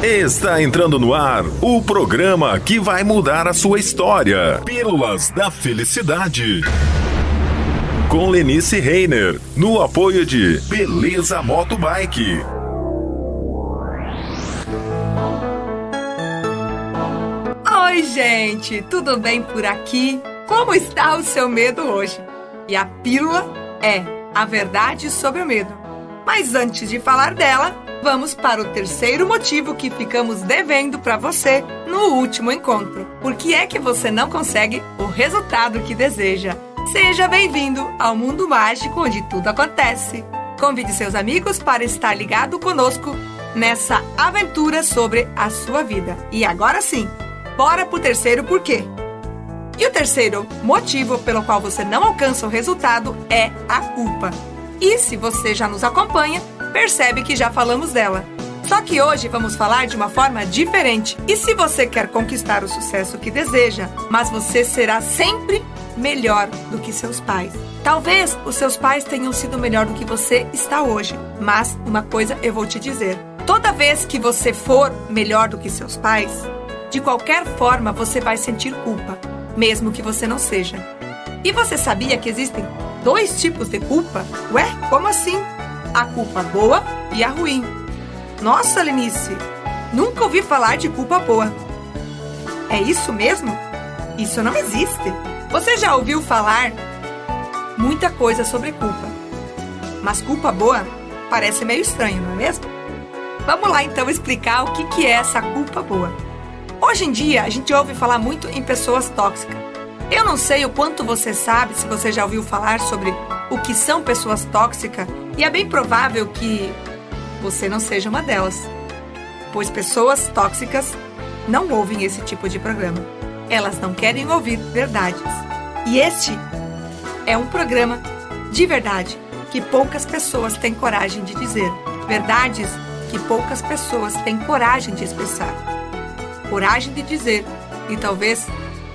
Está entrando no ar o programa que vai mudar a sua história. Pílulas da Felicidade. Com Lenice Reiner, no apoio de Beleza Motobike. Oi, gente, tudo bem por aqui? Como está o seu medo hoje? E a pílula é a verdade sobre o medo. Mas antes de falar dela, vamos para o terceiro motivo que ficamos devendo para você no último encontro. Por que é que você não consegue o resultado que deseja? Seja bem-vindo ao mundo mágico onde tudo acontece. Convide seus amigos para estar ligado conosco nessa aventura sobre a sua vida. E agora sim, bora pro terceiro porquê. E o terceiro motivo pelo qual você não alcança o resultado é a culpa. E se você já nos acompanha, percebe que já falamos dela. Só que hoje vamos falar de uma forma diferente. E se você quer conquistar o sucesso que deseja, mas você será sempre melhor do que seus pais. Talvez os seus pais tenham sido melhor do que você está hoje. Mas uma coisa eu vou te dizer. Toda vez que você for melhor do que seus pais, de qualquer forma você vai sentir culpa, mesmo que você não seja. E você sabia que existem dois tipos de culpa? Ué, como assim? A culpa boa e a ruim. Nossa, Lenice, nunca ouvi falar de culpa boa. É isso mesmo? Isso não existe. Você já ouviu falar muita coisa sobre culpa, mas culpa boa parece meio estranho, não é mesmo? Vamos lá então explicar o que é essa culpa boa. Hoje em dia a gente ouve falar muito em pessoas tóxicas. Eu não sei o quanto você sabe, se você já ouviu falar sobre o que são pessoas tóxicas, e é bem provável que você não seja uma delas, pois pessoas tóxicas não ouvem esse tipo de programa. Elas não querem ouvir verdades. E este é um programa de verdade que poucas pessoas têm coragem de dizer. Verdades que poucas pessoas têm coragem de expressar. Coragem de dizer. E talvez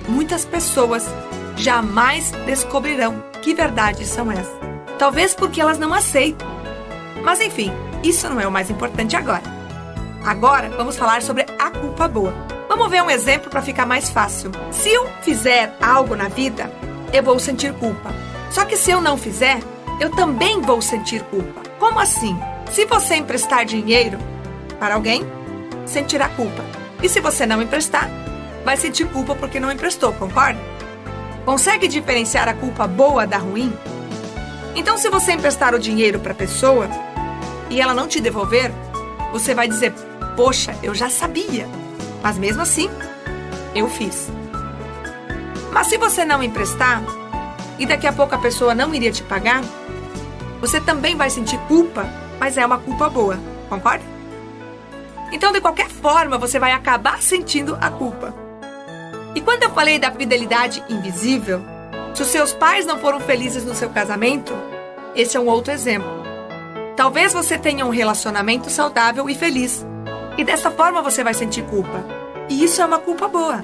muitas pessoas jamais descobrirão que verdades são essas. Talvez porque elas não aceitam. Mas enfim, isso não é o mais importante agora. Agora vamos falar sobre a culpa boa. Vamos ver um exemplo para ficar mais fácil. Se eu fizer algo na vida, eu vou sentir culpa. Só que se eu não fizer, eu também vou sentir culpa. Como assim? Se você emprestar dinheiro para alguém, sentirá culpa. E se você não emprestar, vai sentir culpa porque não emprestou, concorda? Consegue diferenciar a culpa boa da ruim? Então, se você emprestar o dinheiro para a pessoa e ela não te devolver, você vai dizer, poxa, eu já sabia, mas mesmo assim, eu fiz. Mas se você não emprestar e daqui a pouco a pessoa não iria te pagar, você também vai sentir culpa, mas é uma culpa boa, concorda? Então, de qualquer forma, você vai acabar sentindo a culpa. E quando eu falei da fidelidade invisível, se os seus pais não foram felizes no seu casamento, esse é um outro exemplo. Talvez você tenha um relacionamento saudável e feliz, e dessa forma você vai sentir culpa. E isso é uma culpa boa,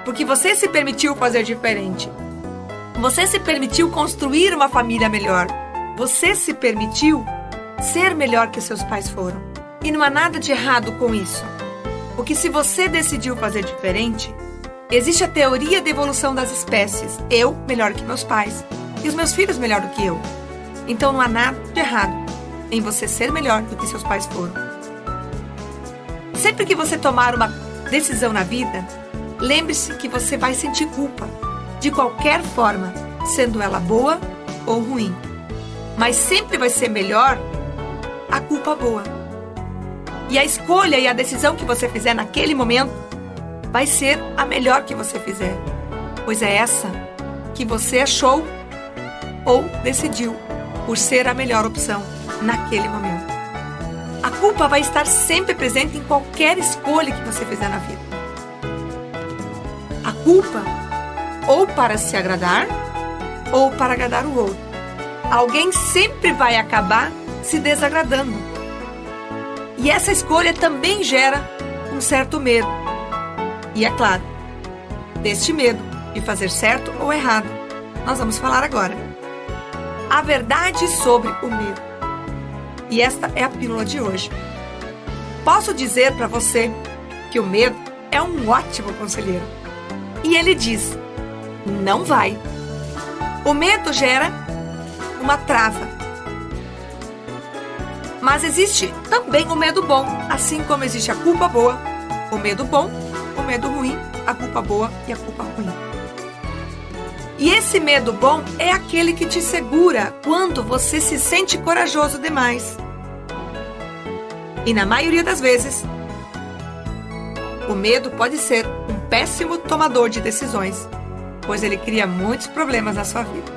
porque você se permitiu fazer diferente. Você se permitiu construir uma família melhor. Você se permitiu ser melhor que seus pais foram. E não há nada de errado com isso. Porque se você decidiu fazer diferente, existe a teoria da evolução das espécies. Eu melhor que meus pais. E os meus filhos melhor do que eu. Então não há nada de errado em você ser melhor do que seus pais foram. Sempre que você tomar uma decisão na vida, lembre-se que você vai sentir culpa. De qualquer forma, sendo ela boa ou ruim. Mas sempre vai ser melhor a culpa boa. E a escolha e a decisão que você fizer naquele momento vai ser a melhor que você fizer. Pois é essa que você achou ou decidiu por ser a melhor opção naquele momento. A culpa vai estar sempre presente em qualquer escolha que você fizer na vida. A culpa ou para se agradar ou para agradar o outro. Alguém sempre vai acabar se desagradando. E essa escolha também gera um certo medo. E é claro, deste medo de fazer certo ou errado, nós vamos falar agora. A verdade sobre o medo. E esta é a pílula de hoje. posso dizer para você que o medo é um ótimo conselheiro. E ele diz: não vai. O medo gera uma trava. Mas existe também o medo bom, assim como existe a culpa boa, o medo bom, o medo ruim, a culpa boa e a culpa ruim. E esse medo bom é aquele que te segura quando você se sente corajoso demais. E na maioria das vezes, o medo pode ser um péssimo tomador de decisões, pois ele cria muitos problemas na sua vida.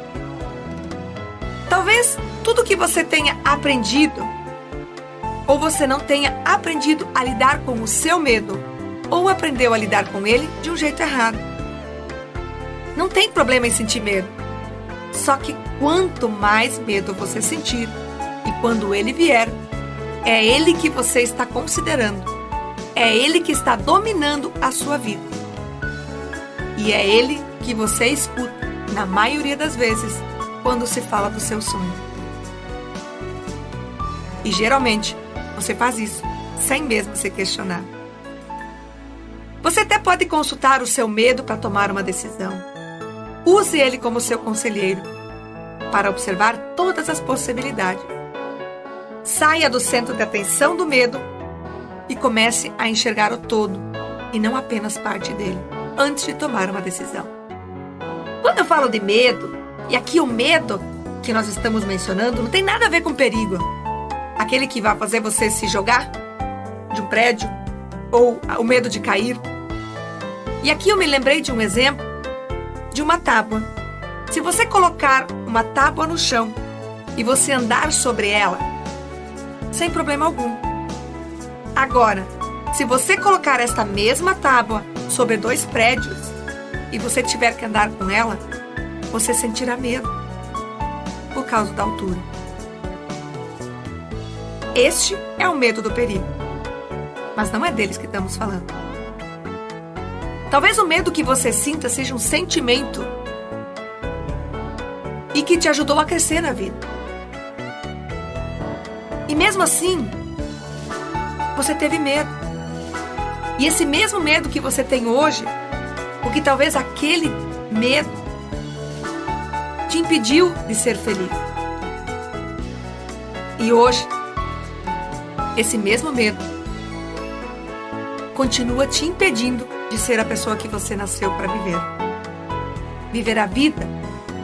Talvez tudo que você tenha aprendido, ou você não tenha aprendido a lidar com o seu medo, ou aprendeu a lidar com ele de um jeito errado. Não tem problema em sentir medo. Só que quanto mais medo você sentir, e quando ele vier, é ele que você está considerando. É ele que está dominando a sua vida. E é ele que você escuta, na maioria das vezes, quando se fala do seu sonho. E geralmente, você faz isso sem mesmo se questionar. Você até pode consultar o seu medo para tomar uma decisão. Use ele como seu conselheiro para observar todas as possibilidades. Saia do centro de atenção do medo e comece a enxergar o todo e não apenas parte dele, antes de tomar uma decisão. Quando eu falo de medo, e aqui o medo que nós estamos mencionando não tem nada a ver com perigo. Aquele que vai fazer você se jogar de um prédio ou o medo de cair. E aqui eu me lembrei de um exemplo de uma tábua. Se você colocar uma tábua no chão e você andar sobre ela, sem problema algum. Agora, se você colocar esta mesma tábua sobre 2 prédios e você tiver que andar com ela, você sentirá medo por causa da altura. Este é o medo do perigo, mas não é deles que estamos falando. Talvez o medo que você sinta seja um sentimento e que te ajudou a crescer na vida. E mesmo assim, você teve medo. E esse mesmo medo que você tem hoje, porque talvez aquele medo te impediu de ser feliz. E hoje, esse mesmo medo continua te impedindo de ser a pessoa que você nasceu para viver. Viver a vida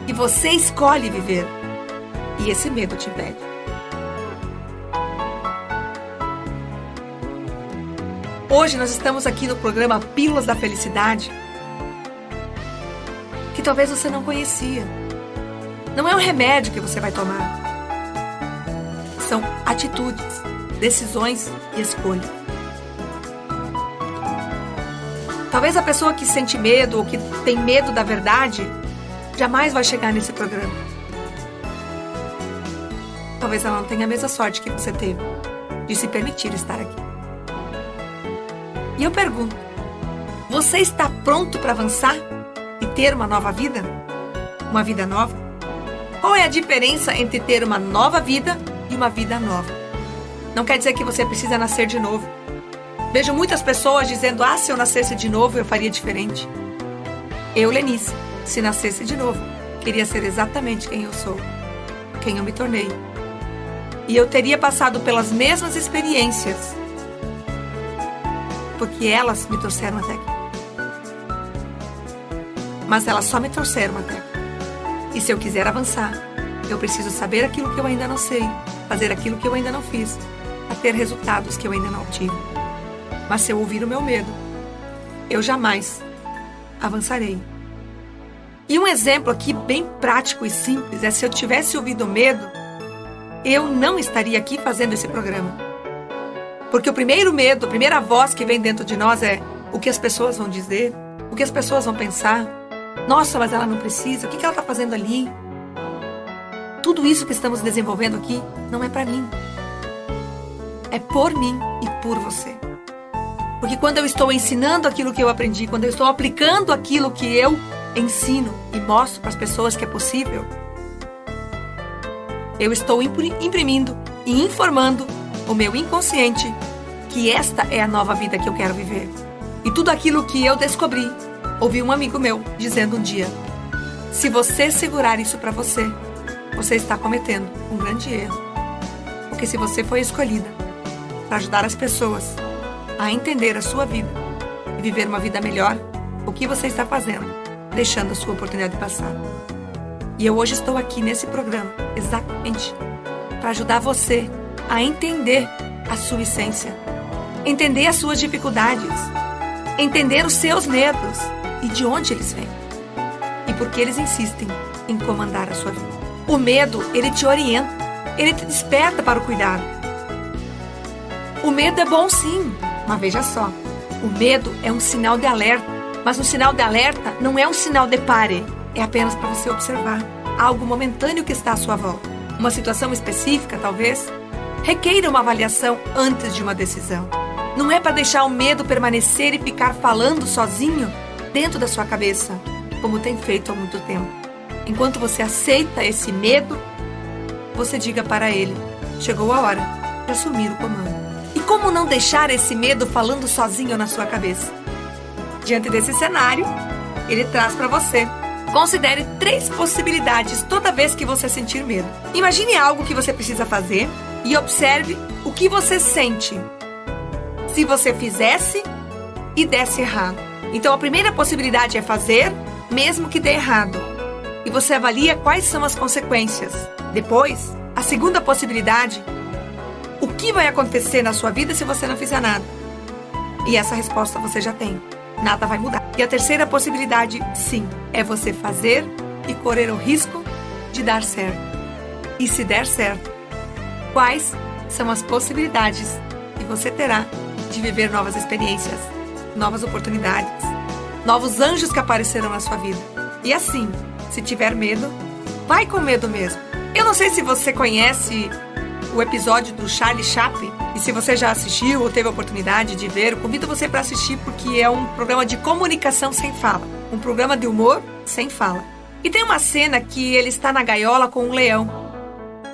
que você escolhe viver. E esse medo te impede. Hoje nós estamos aqui no programa Pílulas da Felicidade, que talvez você não conhecia. Não é um remédio que você vai tomar. São atitudes, decisões e escolhas. Talvez a pessoa que sente medo ou que tem medo da verdade jamais vai chegar nesse programa. Talvez ela não tenha a mesma sorte que você teve de se permitir estar aqui. E eu pergunto, você está pronto para avançar e ter uma nova vida? Uma vida nova? Qual é a diferença entre ter uma nova vida e uma vida nova? Não quer dizer que você precisa nascer de novo. Vejo muitas pessoas dizendo, se eu nascesse de novo, eu faria diferente. Eu, Lenice, se nascesse de novo, queria ser exatamente quem eu sou, quem eu me tornei. E eu teria passado pelas mesmas experiências, porque elas me trouxeram até aqui. Mas elas só me trouxeram até aqui. E se eu quiser avançar, eu preciso saber aquilo que eu ainda não sei, fazer aquilo que eu ainda não fiz, a ter resultados que eu ainda não tive. Mas se eu ouvir o meu medo, eu jamais avançarei. E um exemplo aqui bem prático e simples é: se eu tivesse ouvido o medo, eu não estaria aqui fazendo esse programa. Porque o primeiro medo, a primeira voz que vem dentro de nós é o que as pessoas vão dizer, o que as pessoas vão pensar. Nossa, mas ela não precisa, o que ela está fazendo ali? Tudo isso que estamos desenvolvendo aqui não é para mim. É por mim e por você. Porque quando eu estou ensinando aquilo que eu aprendi, quando eu estou aplicando aquilo que eu ensino e mostro para as pessoas que é possível, eu estou imprimindo e informando o meu inconsciente que esta é a nova vida que eu quero viver. E tudo aquilo que eu descobri, ouvi um amigo meu dizendo um dia: se você segurar isso para você, você está cometendo um grande erro. Porque se você foi escolhida para ajudar as pessoas a entender a sua vida e viver uma vida melhor, o que você está fazendo? Deixando a sua oportunidade passar. E eu hoje estou aqui nesse programa exatamente para ajudar você a entender a sua essência, entender as suas dificuldades, entender os seus medos e de onde eles vêm e por que eles insistem em comandar a sua vida. O medo, ele te orienta, ele te desperta para o cuidado. O medo é bom sim, mas veja só, o medo é um sinal de alerta, mas um sinal de alerta não é um sinal de pare, é apenas para você observar algo momentâneo que está à sua volta. Uma situação específica, talvez, requeira uma avaliação antes de uma decisão. Não é para deixar o medo permanecer e ficar falando sozinho dentro da sua cabeça, como tem feito há muito tempo. Enquanto você aceita esse medo, você diga para ele: chegou a hora de assumir o comando. E como não deixar esse medo falando sozinho na sua cabeça? Diante desse cenário, ele traz para você: considere 3 possibilidades toda vez que você sentir medo. Imagine algo que você precisa fazer e observe o que você sente se você fizesse e desse errado. Então a primeira possibilidade é fazer, mesmo que dê errado. E você avalia quais são as consequências. Depois, a segunda possibilidade: o que vai acontecer na sua vida se você não fizer nada? E essa resposta você já tem. Nada vai mudar. E a terceira possibilidade, sim, é você fazer e correr o risco de dar certo. E se der certo, quais são as possibilidades que você terá de viver novas experiências, novas oportunidades, novos anjos que aparecerão na sua vida? E assim, se tiver medo, vai com medo mesmo. Eu não sei se você conhece o episódio do Charlie Chaplin, e se você já assistiu ou teve a oportunidade de ver, eu convido você para assistir, porque é um programa de comunicação sem fala, um programa de humor sem fala. E tem uma cena que ele está na gaiola com um leão.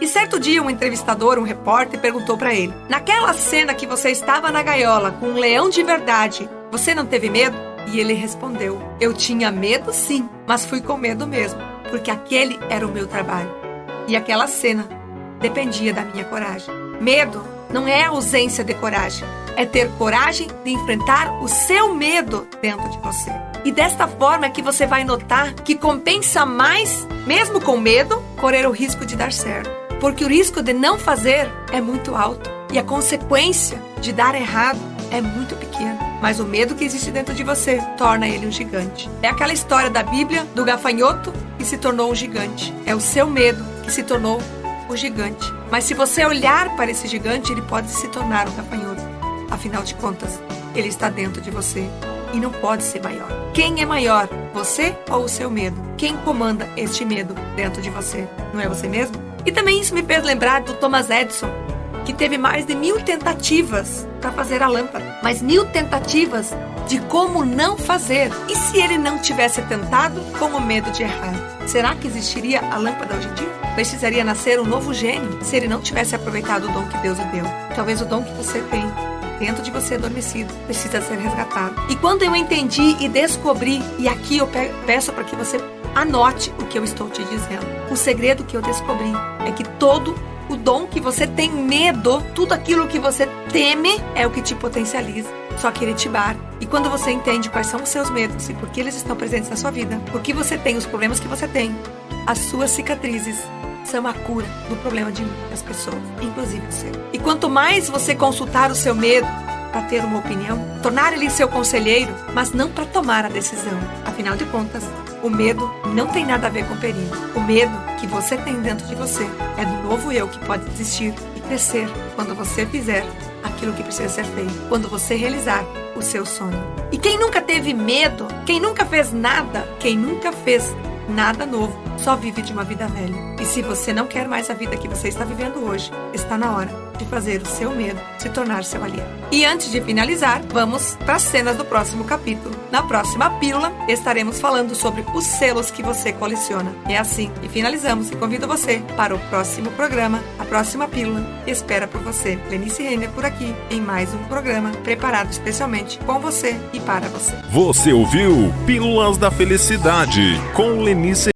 E certo dia um entrevistador, um repórter, perguntou para ele: naquela cena que você estava na gaiola com um leão de verdade, você não teve medo? E ele respondeu: eu tinha medo sim, mas fui com medo mesmo, porque aquele era o meu trabalho. E aquela cena dependia da minha coragem. Medo não é ausência de coragem, é ter coragem de enfrentar o seu medo dentro de você. E desta forma é que você vai notar que compensa mais, mesmo com medo, correr o risco de dar certo. Porque o risco de não fazer é muito alto e a consequência de dar errado é muito pequena. Mas o medo que existe dentro de você torna ele um gigante. É aquela história da Bíblia do gafanhoto que se tornou um gigante. É o seu medo que se tornou o gigante. Mas se você olhar para esse gigante, ele pode se tornar um gafanhoto. Afinal de contas, ele está dentro de você e não pode ser maior. Quem é maior, você ou o seu medo? Quem comanda este medo dentro de você? Não é você mesmo? E também isso me fez lembrar do Thomas Edison, que teve mais de 1000 tentativas para fazer a lâmpada. Mas 1000 tentativas de como não fazer. E se ele não tivesse tentado com o medo de errar? Será que existiria a lâmpada hoje em dia? Precisaria nascer um novo gênio se ele não tivesse aproveitado o dom que Deus o deu. Talvez o dom que você tem dentro de você adormecido precisa ser resgatado. E quando eu entendi e descobri, e aqui eu peço para que você anote o que eu estou te dizendo. O segredo que eu descobri é que todo o dom que você tem medo, tudo aquilo que você teme, é o que te potencializa. Só que ele te barra. E quando você entende quais são os seus medos e por que eles estão presentes na sua vida, por que você tem os problemas que você tem, as suas cicatrizes são a cura do problema de muitas pessoas, inclusive o seu. E quanto mais você consultar o seu medo para ter uma opinião, tornar ele seu conselheiro, mas não para tomar a decisão. Afinal de contas, o medo não tem nada a ver com perigo. O medo que você tem dentro de você é do novo eu que pode existir e crescer quando você fizer aquilo que precisa ser feito, quando você realizar o seu sonho. E quem nunca teve medo, quem nunca fez nada, quem nunca fez nada novo, só vive de uma vida velha. E se você não quer mais a vida que você está vivendo hoje, está na hora de fazer o seu medo se tornar seu aliado. E antes de finalizar, vamos para as cenas do próximo capítulo. Na próxima pílula, estaremos falando sobre os selos que você coleciona. É assim que finalizamos e convido você para o próximo programa, a próxima pílula, e espera por você. Lenice Reiner por aqui, em mais um programa preparado especialmente com você e para você. Você ouviu Pílulas da Felicidade com Lenice